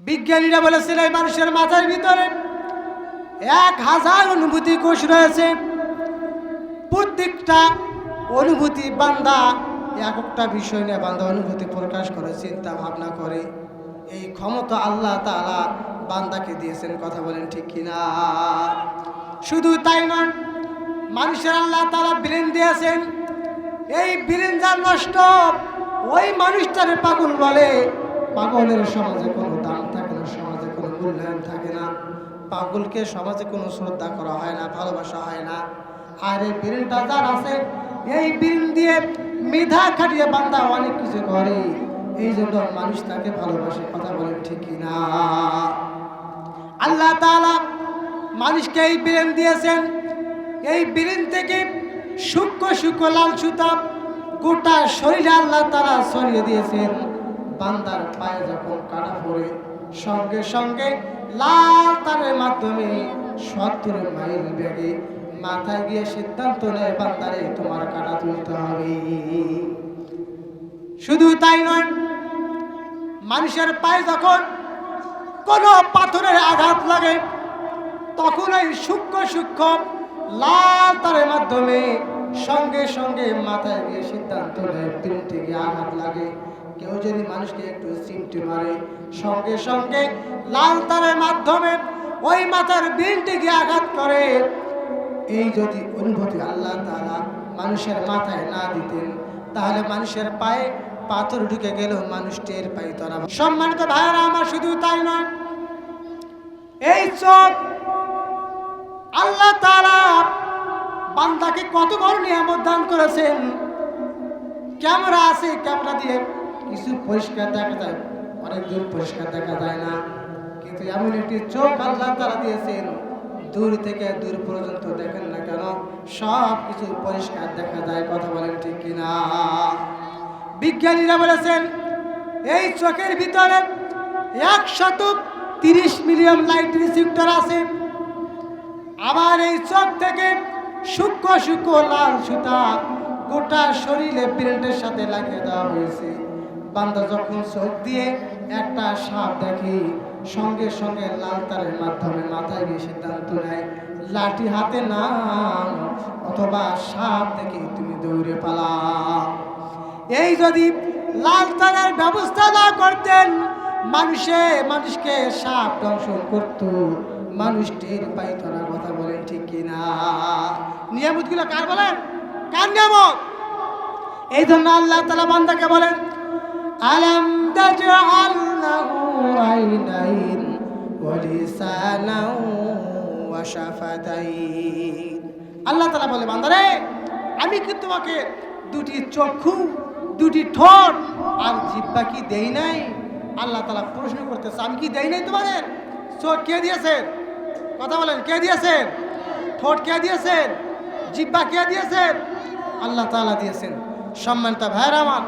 বিজ্ঞানীরা বলেছেন এই মানুষের মাথার ভিতরে 1000 অনুভূতি কোষ রয়েছে। প্রত্যেকটা অনুভূতি বান্দা এক একটা বিষয় নিয়ে বান্দা অনুভূতি প্রকাশ করে, চিন্তা ভাবনা করে। এই ক্ষমতা আল্লাহ তাআলা বান্দাকে দিয়েছেন, কথা বলেন ঠিক কিনা? শুধু তাই নয়, মানুষের আল্লাহ তাআলা ব্রেন দিয়েছেন। এই ব্রেন যার নষ্ট, ওই মানুষটারে পাগল বলে। পাগলের সমাজে কোনো দাম থাকে না, সমাজে কোনো মূল্যায়ন থাকে না। পাগলকে সমাজে কোনো শ্রদ্ধা করা হয় না, ভালোবাসা হয় না। আর এই ব্রেনটা যার আছে, এই ব্রেন দিয়ে মেধা খাটিয়ে বান্দা অনেক কিছু করে, এই জন্য মানুষ তাকে ভালোবাসে, কথা বলেন ঠিক কিনা? আল্লাহ তাআলা মানুষকে এই ব্রেন দিয়েছেন। এই ব্রেন থেকে সূক্ষ্ম সূক্ষ্ম লাল সুতা গোটা শরীরে আল্লাহ তাআলা ছড়িয়ে দিয়েছেন। বান্দার পায়ে যখন কাটা পড়ে, সঙ্গে সঙ্গে লাল তারের মাধ্যমে 70 মাইল বেগে মাথায় গিয়ে সিদ্ধান্ত নেয়, বান্দারে তোমার কাটা তুলতে হবে। শুধু তাই নয়, মানুষের পায়ে যখন কোনো পাথরের আঘাত লাগে, তখন এই সূক্ষ্ম সূক্ষ্ম লাল তারের মাধ্যমে সঙ্গে সঙ্গে মাথায় গিয়ে সিদ্ধান্ত নেয়, তিনটে গিয়ে আঘাত লাগে। কেউ যদি মানুষকে একটু চিমটি মারে, সঙ্গে সঙ্গে লাল তারের মাধ্যমে ওই মাথার বিনটি গিয়ে আঘাত করে। এই যদি অনুভূতি আল্লাহ তাআলা মানুষের মাথায় না দিতেন, তাহলে মানুষের পায়ে পাথর ঢুকে গেলেও মানুষ টের পাইত না। সম্মানিত ভাইয়েরা আমার, শুধু তাই নয়, এই চোখ আল্লাহ তাআলা বান্দাকে কত বড় নিয়ামত দান করেছেন। ক্যামেরা আছে, ক্যামেরা দিয়ে কিছু পরিষ্কার দেখা যায়, অনেক দূর পরিষ্কার দেখা যায় না। কিন্তু এমন একটি চোখ আল্লাহ তাআলা দিয়েছেন, দূর থেকে দূর পর্যন্ত দেখেন না কেন সব কিছু পরিষ্কার দেখা যায়, কথা বলেন ঠিক কিনা? বিজ্ঞানীরা বলেছেন এই চোখের ভিতরে 130 মিলিয়ন লাইট রিসিপ্টর আছে। আবার এই চোখ থেকে সূক্ষ্ম সূক্ষ্ম লাল সুতা গোটা শরীরে ব্রেনের সাথে লাগিয়ে দেওয়া হয়েছে। বান্দা যখন চোখ দিয়ে একটা সাপ দেখে, সঙ্গে সঙ্গে লাল তারের মাধ্যমে মাথায় গিয়ে সিদ্ধান্ত নেয়, লাঠি হাতে না অথবা সাপ দেখে তুমি দৌড়ে পালাও। এই যদি লাল তারের ব্যবস্থা না করতেন, মানুষকে সাপ দংশন করত, মানুষ টের পাইত না, কথা বলেন ঠিক কিনা? নিয়ামতগুলো কার বলেন? কার নিয়ামত? এই জন্য আল্লাহ তাআলা বান্দাকে বলেন, আলাম তাজআল লাহু আইনাইন ওয়া লিসানান ওয়া শাফাতাইন। আল্লাহ তাআলা বলে, বান্দারে আমি কি তোমাকে দুটি চক্ষু, দুটি ঠোঁট আর জিহ্বা কি দেই নাই? আল্লাহ তাআলা প্রশ্ন করতেছে, আমি কি দেই নাই তোমাদের? চোখ কে দিয়েছেন? কথা বলেন, কে দিয়েছেন? ঠোঁট কে দিয়েছেন? জিহ্বা কে দিয়েছেন? আল্লাহ তাআলা দিয়েছেন। সম্মানিত ভাইরা আমার,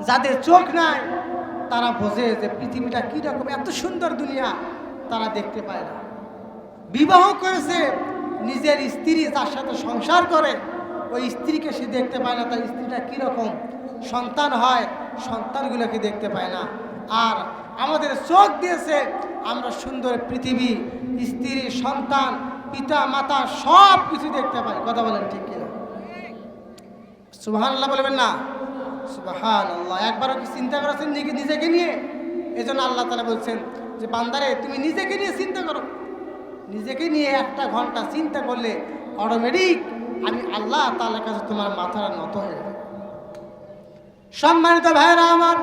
যাদের চোখ নাই তারা বোঝে যে পৃথিবীটা কি রকম, এত সুন্দর দুনিয়া তারা দেখতে পায় না। বিবাহ করেছে, নিজের স্ত্রী যার সাথে সংসার করে, ওই স্ত্রীকে সে দেখতে পায় না, তার স্ত্রীটা কীরকম। সন্তান হয়, সন্তানগুলোকে দেখতে পায় না। আর আমাদের চোখ দিয়েছে, আমরা সুন্দর পৃথিবী, স্ত্রী, সন্তান, পিতা মাতা সব কিছু দেখতে পাই, কথা বলেন ঠিক কিনা? সুবহানাল্লাহ বলবেন না? সুবহানাল্লাহ। একবারও কি চিন্তা করেছেন নিজেকে নিয়ে? এই জন্য আল্লাহ তাআলা বলছেন যে বান্দারে তুমি নিজেকে নিয়ে চিন্তা করো। নিজেকে নিয়ে 1 ঘন্টা চিন্তা করলে অটোমেটিক আমি আল্লাহ তাআলার কাছে তোমার মাথাটা নত হয়ে যাবে। সম্মানিত ভাইরা আমার,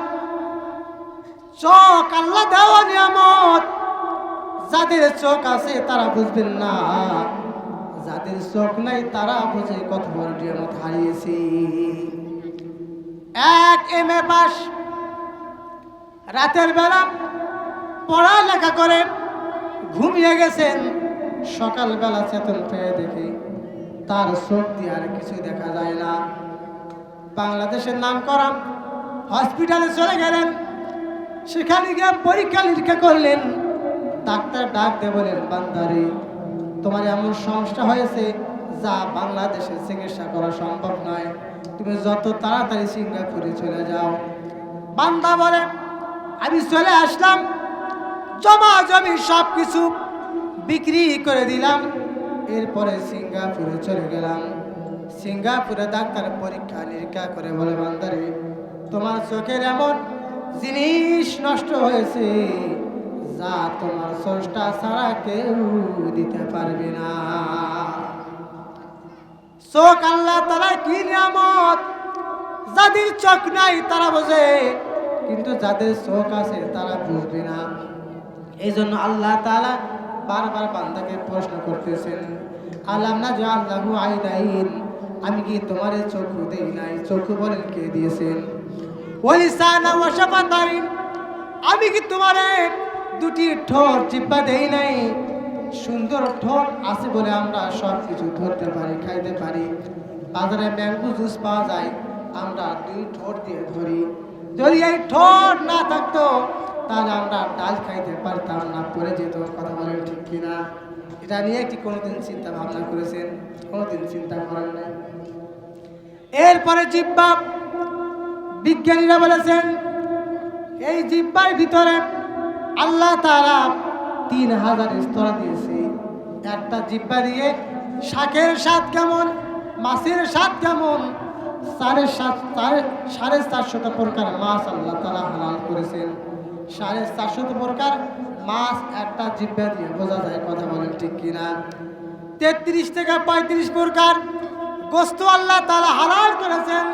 চোখ আল্লাহ দেওয়া নিয়ামত। যাদের চোখ আছে তারা বুঝবেন না, যাদের চোখ নাই তারা বুঝে কত বড় নিয়ামত হারিয়েছি। 1 MA পাস, রাতের বেলা পড়ালেখা করে ঘুমিয়ে গেছেন, সকালবেলা চেতন পেয়ে দেখে তার চোখ দিয়ে আর কিছু দেখা যায় না। বাংলাদেশের নাম করা হসপিটালে চলে গেলেন, সেখানে গিয়ে পরীক্ষা নিরীক্ষা করলেন। ডাক্তার ডাক দিয়ে বলেন, বান্দারে তোমার এমন সমস্যা হয়েছে যা বাংলাদেশে চিকিৎসা করা সম্ভব নয়, তুমি যত তাড়াতাড়ি সিঙ্গাপুরে চলে যাও। বান্দা বলে, আমি চলে আসলাম, জমা জমি সব কিছু বিক্রি করে দিলাম। এরপরে সিঙ্গাপুরে চলে গেলাম। সিঙ্গাপুরে ডাক্তার পরীক্ষা নিরীক্ষা করে বলে, বান্দারে তোমার চোখের এমন জিনিস নষ্ট হয়েছে যা তোমার স্রষ্টা ছাড়া কেউ দিতে পারবে না। চোখ আল্লাহ তাআলা কি নিয়ামত, যাদের চোখ নাই তারা বোঝে, কিন্তু যাদের চোখ আছে তারা বুঝবে না। এই জন্য আল্লাহ তাআলা বারবার বান্দাকে প্রশ্ন করতেছেন, আলাম নাজআল লাহু আইনাইন, আমি কি তোমার চক্ষু দেই নাই? চক্ষু বলেন কে দিয়েছেন? ওয়া লিসানা ওয়া শাফাতাইন, আমি কি তোমারে দুটি ঠোঁট জিহ্বা দেই নাই? সুন্দর ঠোঁট আছে বলে আমরা সব কিছু ধরতে পারি, খাইতে পারি। বাজারে ম্যাঙ্গো জুস পাওয়া যায়, আমরা দুই ঠোঁট দিয়ে ধরি। যদি এই ঠোঁট না থাকতো তাহলে আমরা ডাল খাইতে পারতাম না, পড়ে যেত। কথা বলেন ঠিক কিনা? এটা নিয়ে কি কোনোদিন চিন্তা ভাবনা করেছেন? কোনোদিন চিন্তা করেন নাই। এরপরে জিহ্বা, বিজ্ঞানীরা বলেছেন এই জিহ্বার ভিতরে আল্লাহ তাআলা 3000 স্তর দিয়েছে। একটা জিহ্বা দিয়ে শাকের স্বাদ কেমন, মাছের স্বাদ কেমন, 450 প্রকার মাছ আল্লাহ তাআলা হালাল করেছেন। 450 প্রকার মাছ একটা জিহ্বা দিয়ে বোঝা যায়। কথা বলেন ঠিক কিনা? 33 থেকে 35 প্রকার গোস্ত আল্লাহ তাআলা হালাল করেছেন।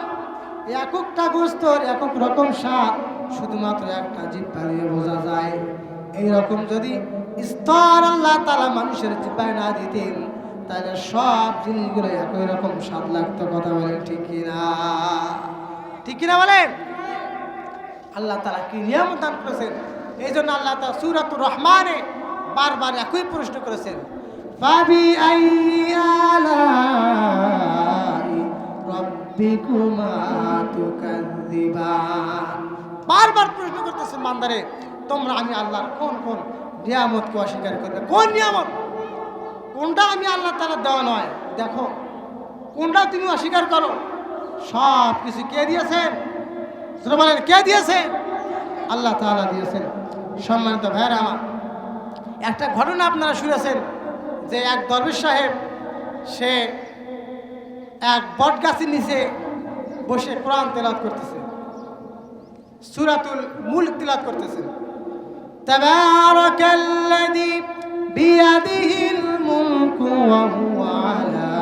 একটা গোস্তর একক রকম স্বাদ শুধুমাত্র একটা জিহ্বা দিয়ে বোঝা যায়। এইরকম যদি স্তর আল্লাহ তাআলা মানুষের জিহ্বায় না দিতেন তাহলে সব জিনিসগুলো একই রকম স্বাদ লাগতো। কথা বলেন ঠিক কিনা? ঠিক কিনা বলেন? আল্লাহ তাআলা কি নিয়ামত দান করেছেন। এই জন্য আল্লাহ তাআলা সূরাতুর রহমানে বারবার একই প্রশ্ন করেছেন, ফাবি আইয়ি আলাই রাব্বিকুমা তুকাযযিবান। বারবার প্রশ্ন করতেছেন, বান্দারে তোমরা আমি আল্লাহর কোন কোন নিয়ামতকে অস্বীকার করবে? কোন নিয়ামত? কোনটা আমি আল্লাহ তাআলা দেওয়া নয়, দেখো কোনটা তুমি অস্বীকার করো। সব কিছু কে দিয়েছেন? বলেন কে দিয়েছে? আল্লাহ তাআলা দিয়েছেন। সম্মানিত ভাইরা আমার, একটা ঘটনা আপনারা শুনেছেন যে এক দরবেশ সাহেব সে এক বট গাছের নিচে বসে কোরআন তেলাওয়াত করতেছে, সূরাতুল মুলক তেলাওয়াত করতেছেন। তাবারাকাল্লাযী বিয়াদিহিল মুলকু ওয়া হুয়া আলা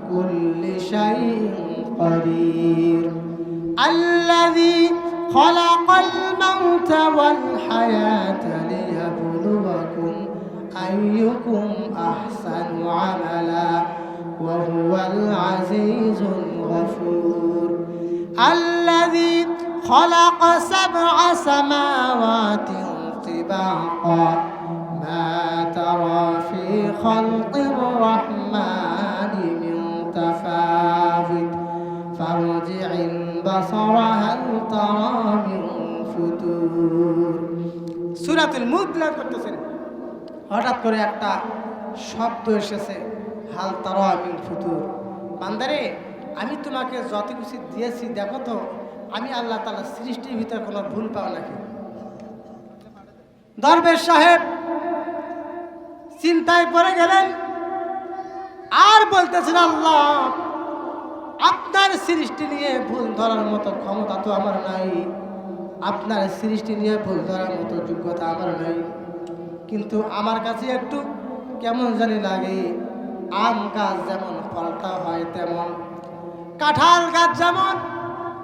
কুল্লি শাইইন কাদির আল্লাযী খালাকাল মাউতা ওয়াল হায়াতা লিয়াবলুয়াকুম আইয়ুকুম আহসানু আমালা ওয়া হুয়াল আজিজুল গফুর আল্লাযী খালাকা সাবআ সামাওয়াতিন তিবাকা মা তারা ফি খালকির রাহমানি মিন তাফাউত ফারজি'ল বাসারা হাল তারা মিন ফুতুর। সূরাতুল মুলক তেলাওয়াত করতেছেন, হঠাৎ করে একটা শব্দ এসেছে, হাল তারা মিন ফুতুর। বান্দারে আমি তোমাকে যত কিছু দিয়েছি দেখো তো আমি আল্লাহ তাআলা সৃষ্টির ভিতরে কোনো ভুল পাও নাকি? দরবেশ সাহেব চিন্তায় পড়ে গেলেন আর বলতেছেন, আল্লাহ আপনার সৃষ্টি নিয়ে ভুল ধরার মতো ক্ষমতা তো আমার নাই, আপনার সৃষ্টি নিয়ে ভুল ধরার মতো যোগ্যতা আমার নাই, কিন্তু আমার কাছে একটু কেমন জানি লাগে। আম গাছ যেমন ফলটা হয় তেমন, কাঁঠাল গাছ যেমন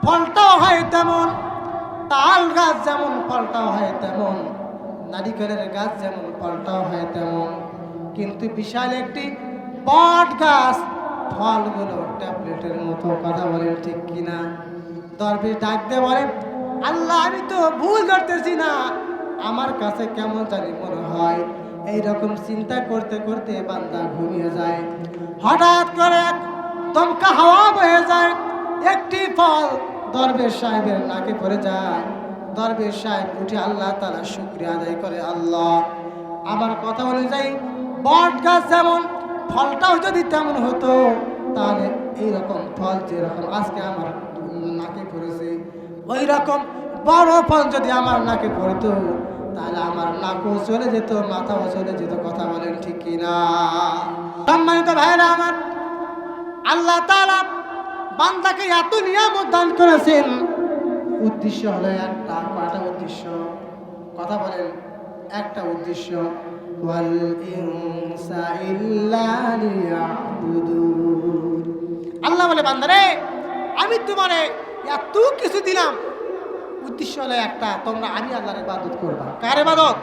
ফলটাও হয় তেমন, তাল গাছ যেমন ফলটাও হয় তেমন, নারিকেলের গাছ যেমন ফলটাও হয় তেমন, কিন্তু বিশাল একটি বট গাছ ফলগুলো ট্যাবলেটের মতো। কথা বলেন ঠিক কিনা? দরবেশ ডাক দিয়ে বলে, আল্লাহ আমি তো ভুল করতেছি না, আমার কাছে কেমন জানি মনে হয়। এইরকম চিন্তা করতে করতে বান্দা ঘুমিয়ে যায়। হঠাৎ করে এক দমকা হাওয়া বয়ে যায়, একটি ফল দরবেশ সাহেবের নাকে পড়ে যায়। দরবেশ সাহেব উঠে আল্লাহ তাআলা শুকরিয়া আদায় করে, আল্লাহ আমার কথা অনুযায়ী বট গাছ যেমন ফলটাও যদি তেমন হতো তাহলে এইরকম ফল যেরকম আজকে আমার নাকে পড়েছে ওই রকম বড় ফল যদি আমার নাকে পড়তো তাহলে আমার নাকও চলে যেত, মাথাও চলে যেত। কথা বলেন ঠিক কিনা? সম্মানিত ভাইরা আমার, আল্লাহ তাআলা বান্দাকে এত নিয়ামত দান করেছেন, উদ্দেশ্য হলো একটা। কয়টা উদ্দেশ্য? কথা বলেন, একটা উদ্দেশ্য। ওয়াল ইনসা ইল্লা লিয়াবুদুন। আল্লাহ বলে, বান্দারে আমি তোমারে এত কিছু দিলাম, উদ্দেশ্য হলো একটা, তোমরা আমি আল্লাহর ইবাদত করবা। কার ইবাদত?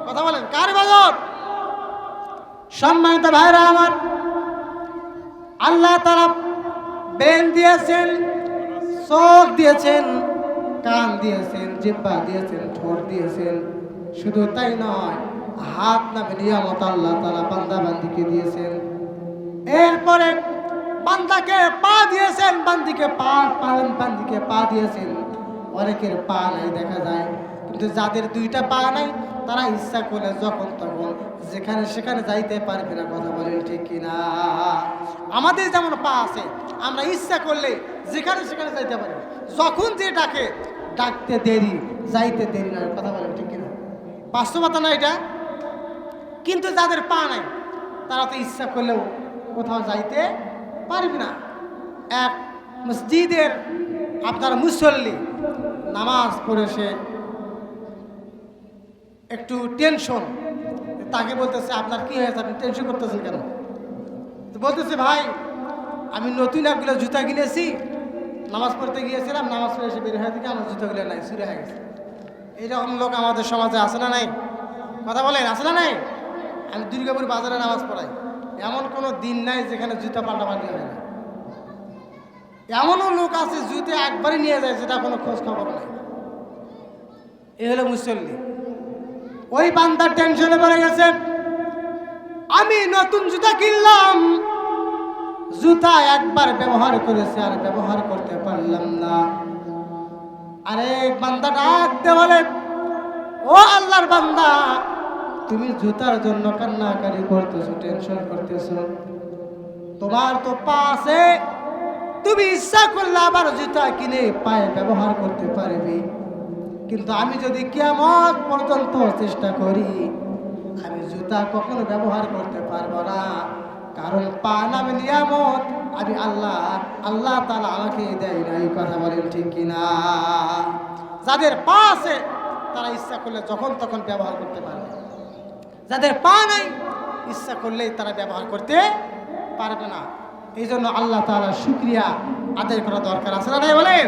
কথা বলেন, কার ইবাদত? সম্মানিত ভাইরা আমার, আল্লাহ তাআলা ব্রেন দিয়েছেন, চোখ দিয়েছেন, কান দিয়েছেন, জিহ্বা দিয়েছেন, ঠোঁট দিয়েছেন। শুধু তাই নয়, হাত নামে নিয়ামত আল্লাহ তাআলা বান্দা বান্দিকে দিয়েছেন। এরপরে বান্দাকে পা দিয়েছেন, বান্দিকে পা দিয়েছেন। অনেকের পা নাই দেখা যায়, কিন্তু যাদের দুইটা পা নাই তারা ইচ্ছা করলে যখন তখন যেখানে সেখানে যাইতে পারবে না। কথা বলেন ঠিক কিনা? আমাদের যেমন পা আছে, আমরা ইচ্ছা করলে যেখানে সেখানে যাইতে পারি, যখন যে ডাকে, ডাকতে দেরি, যাইতে দেরি না। কথা বলেন ঠিক কিনা? বাস্তবতা না এটা? কিন্তু যাদের পা নাই তারা তো ইচ্ছা করলেও কোথাও যাইতে পারবে না। এক মসজিদের আপনার মুসল্লি নামাজ পড়ে সে একটু টেনশন, তাকে বলতেছে, আপনার কি হয়েছে, আপনি টেনশন করতেছেন কেন? তো বলতেছে, ভাই আমি নতুন একগুলো জুতা কিনেছি, নামাজ পড়তে গিয়েছিলাম, নামাজ পড়ে এসে বের হয়ে থেকে আমার জুতাগুলো নাই, চুরি হয়ে গেছে। এইরকম লোক আমাদের সমাজে আছে না নাই? কথা বলেন, আছে না নাই? আমি দুর্গাপুর বাজারে নামাজ পড়াই, এমন কোনো দিন নাই যেখানে জুতা পাল্টাপাল্টি হয় না। এমনও লোক আছে জুতে একবারই নিয়ে যায়, যেটা কোনো খোঁজ খবর নাই। এ হলো মুসল্লি। ওই বান্দার টেনশনে পড়ে গেছে, আমি নতুন জুতা কিনলাম, জুতা একবার ব্যবহার করেছে আর ব্যবহার করতে পারলাম না। আরেক বান্দা ডাকতে বলে, ও আল্লাহর বান্দা, তুমি জুতার জন্য কান্নাকারি করতেছো, টেনশন করতেছো, তোমার তো পা আছে, তুমি ইচ্ছা করলে আবার জুতা কিনে পায়ে ব্যবহার করতে পারবে। কিন্তু আমি যদি কিয়ামত পর্যন্ত চেষ্টা করি, আমি জুতা কখনো ব্যবহার করতে পারবো না। কারণ পা নামে নিয়ামত আমি আল্লাহ তাআলা আমাকে দেয় না। এই কথা বলেন ঠিক কিনা? যাদের পা আছে তারা ইচ্ছা করলে যখন তখন ব্যবহার করতে পারবে, যাদের পা নাই ইচ্ছা করলেই তারা ব্যবহার করতে পারবে না। এই জন্য আল্লাহ তাআলার শুকরিয়া আদায় করা দরকার আছে না? বলেন,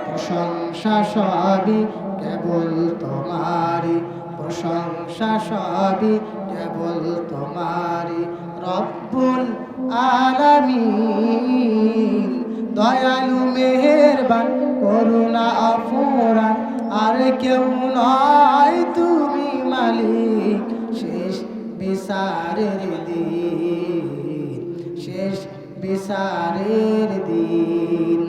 প্রশংসা সবই কেবল তোমারি, প্রশংসা সবই কেবল তোমারি, রব্বুল আলামিন, দয়ালু মেহেরবান করুণা অফুরান, আর কেউ নয় তুমি মালিক, শেষ বিচারের দিন, শেষ বিচারের দিন।